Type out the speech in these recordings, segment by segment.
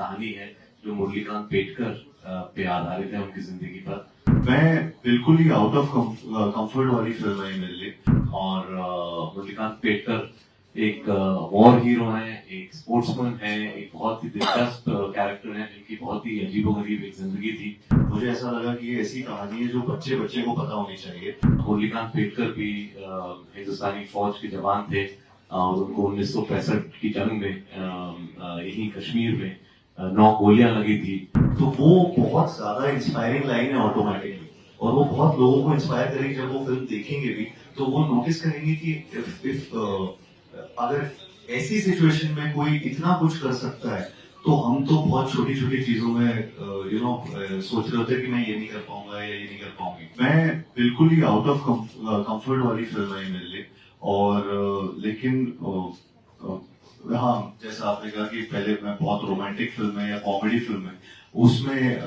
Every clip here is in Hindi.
कहानी है जो मुरलीकांत पेटकर पे आधारित है, उनकी जिंदगी पर। मैं बिल्कुल ही आउट ऑफ कंफर्ट वाली फिल्म है मेरे लिए। और मुरलीकांत पेटकर एक वॉर हीरो है, एक स्पोर्ट्समैन है, एक बहुत ही दिलचस्प कैरेक्टर है जिनकी बहुत ही अजीबोगरीब एक जिंदगी थी। मुझे ऐसा लगा कि ये ऐसी कहानी है जो बच्चे बच्चे को पता होनी चाहिए। मुरलीकांत पेटकर भी हिंदुस्तानी फौज के जवान थे और उनको 1965 की जंग में यही कश्मीर में 9 गोलियां लगी थी। तो वो बहुत ज्यादा इंस्पायरिंग लाइन है ऑटोमेटिकली, और वो बहुत लोगों को इंस्पायर करेगी। जब वो फिल्म देखेंगे भी तो वो नोटिस करेंगे कि अगर ऐसी सिचुएशन में कोई इतना कुछ कर सकता है तो हम तो बहुत छोटी छोटी चीजों में सोच रहे होते कि मैं ये नहीं कर पाऊंगा या ये नहीं कर पाऊंगी। मैं बिल्कुल ही आउट ऑफ कंफर्ट वाली फिल्म है मेरे लिए। और लेकिन हाँ, जैसा आपने कहा कि पहले मैं बहुत रोमांटिक फिल्म है या कॉमेडी फिल्म है उसमें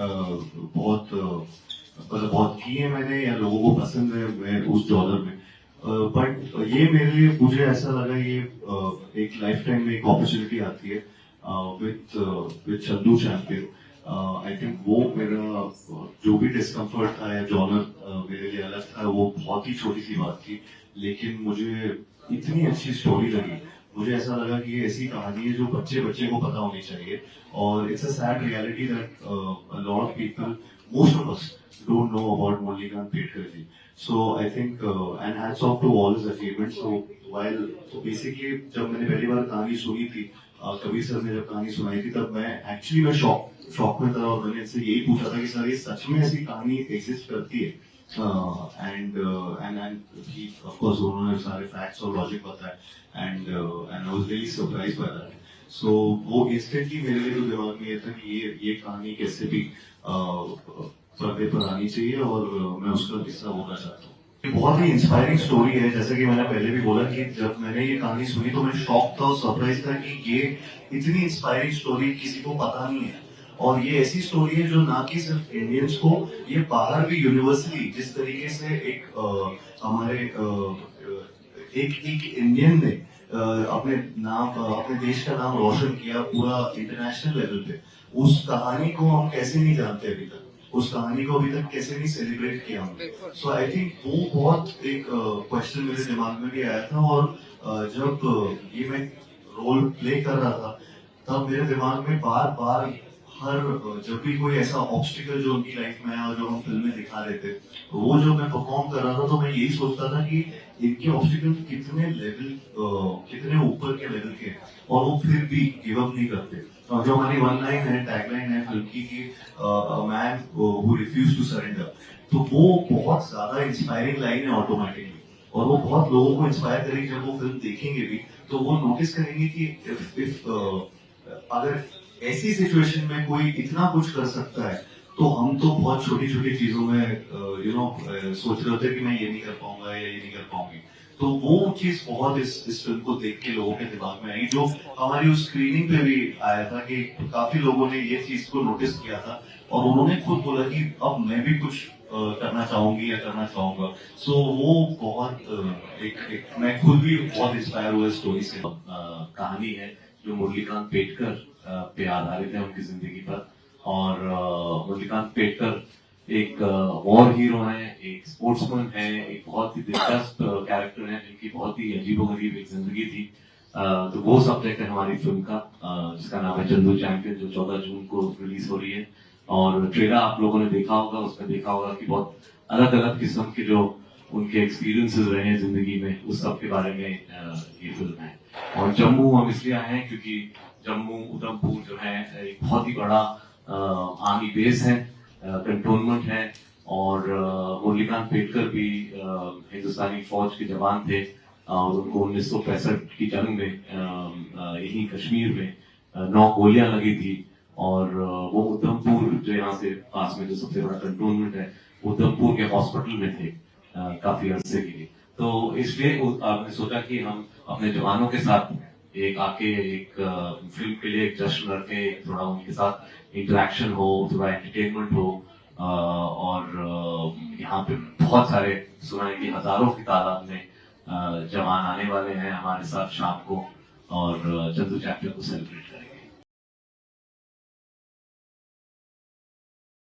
बहुत की है मैंने, या लोगों को पसंद है मैं उस जॉनर में। बट ये मेरे लिए, मुझे ऐसा लगा ये एक लाइफ टाइम में एक अपॉर्चुनिटी आती है with Chandu champion. I think वो मेरा जो भी डिस्कम्फर्ट था या जॉनर मेरे लिए अलग था, वो बहुत ही छोटी सी बात थी, लेकिन मुझे इतनी अच्छी स्टोरी लगी। मुझे ऐसा लगा कि ये ऐसी कहानी है जो बच्चे बच्चे को पता होनी चाहिए। और it's a sad reality that a lot of people, most of us don't know about Mulligan Petkar ji. So I think and hats off to all his achievements. So basically जब मैंने पहली बार कहानी सुनी थी, कबीर सर ने जब कहानी सुनाई थी, तब मैं शॉक में था, और मैंने इनसे यही पूछा था कि सर ये सच में ऐसी कहानी एग्जिस्ट करती है? एंड ही ऑफ कोर्स उन्होंने सारे फैक्ट्स और लॉजिक बताया, and I was really surprised by that. So वो इंस्टेंटली मेरे लिए तो दिमाग में ये था कि ये कहानी कैसे भी पर्दे पर आनी चाहिए, और मैं उसका हिस्सा होना चाहता हूँ। बहुत ही इंस्पायरिंग स्टोरी है। जैसा कि मैंने पहले भी बोला कि जब मैंने ये कहानी सुनी तो मैं शॉक था और सरप्राइज था कि ये इतनी इंस्पायरिंग स्टोरी किसी को पता नहीं है। और ये ऐसी स्टोरी है जो ना कि सिर्फ इंडियंस को, ये बाहर भी यूनिवर्सली, जिस तरीके से एक इंडियन ने अपने देश का नाम रोशन किया पूरा इंटरनेशनल लेवल पे, उस कहानी को हम कैसे नहीं जानते अभी तक, उस कहानी को अभी तक कैसे नहीं सेलिब्रेट किया हमने। सो आई थिंक वो बहुत एक क्वेश्चन मेरे दिमाग में भी आया था। और जब ये मैं रोल प्ले कर रहा था, तब मेरे दिमाग में बार बार जब भी कोई ऐसा ऑब्स्टिकल जो उनकी लाइफ में है और जो हम फिल्म में दिखा रहे थे, वो जो मैं परफॉर्म कर रहा था, तो मैं यही सोचता था कि इनके ऑब्स्टिकल कितने ऊपर के लेवल के, और वो फिर भी गिव अप नहीं करते। तो जो हमारी वन लाइन है, टैगलाइन है फिल्म की कि man who refuse to surrender, तो वो बहुत ज्यादा इंस्पायरिंग लाइन है ऑटोमेटिकली, और वो बहुत लोगों को इंस्पायर करेगी। जब वो फिल्म देखेंगे भी तो वो नोटिस करेंगे कि अगर ऐसी सिचुएशन में कोई इतना कुछ कर सकता है तो हम तो बहुत छोटी छोटी चीजों में सोच रहे होते कि मैं ये नहीं कर पाऊंगा या ये नहीं कर पाऊंगी। तो वो चीज बहुत इस फिल्म को देख के लोगों के दिमाग में आई, जो हमारी उस स्क्रीनिंग पे भी आया था कि काफी लोगों ने ये चीज को नोटिस किया था, और उन्होंने खुद बोला कि अब मैं भी कुछ करना चाहूंगी या करना चाहूंगा। सो वो बहुत मैं खुद भी बहुत इंस्पायर हुआ स्टोरी से। कहानी है जो मुरलीकांत पेटकर पे आधारित है, उनकी जिंदगी पर। और मुरलीकांत पेटकर एक वॉर हीरो है, एक स्पोर्ट्समैन है, एक बहुत ही दिलचस्प कैरेक्टर है जिनकी बहुत ही अजीबोगरीब एक जिंदगी थी। तो वो सब्जेक्ट है हमारी फिल्म का, जिसका नाम है चंदू चैंपियन, जो 14 जून को रिलीज हो रही है। और ट्रेलर आप लोगों ने देखा होगा, उसमें देखा होगा कि बहुत अलग अलग किस्म के जो उनके एक्सपीरियंसेस रहे हैं जिंदगी में, उस सब के बारे में ये फिल्म है। और जम्मू हम इसलिए आए हैं क्योंकि जम्मू उधमपुर जो है एक बहुत ही बड़ा आर्मी बेस है, कंटोनमेंट है। और मुरलीकांत पेटकर भी हिंदुस्तानी फौज के जवान थे और उनको 1965 की जंग में यही कश्मीर में 9 गोलियां लगी थी। और वो उधमपुर जो यहाँ से पास में जो सबसे बड़ा कंटोनमेंट है, उधमपुर के हॉस्पिटल में थे काफी अरसे के लिए। तो इसलिए आपने सोचा कि हम अपने जवानों के साथ एक फिल्म के लिए एक जश्न रखें, थोड़ा उनके साथ इंटरेक्शन हो, थोड़ा एंटरटेनमेंट हो। और यहाँ पे बहुत सारे सुनाए कि हजारों की तादाद में जवान आने वाले हैं हमारे साथ शाम को, और चंदू चैप्टर को सेलिब्रेट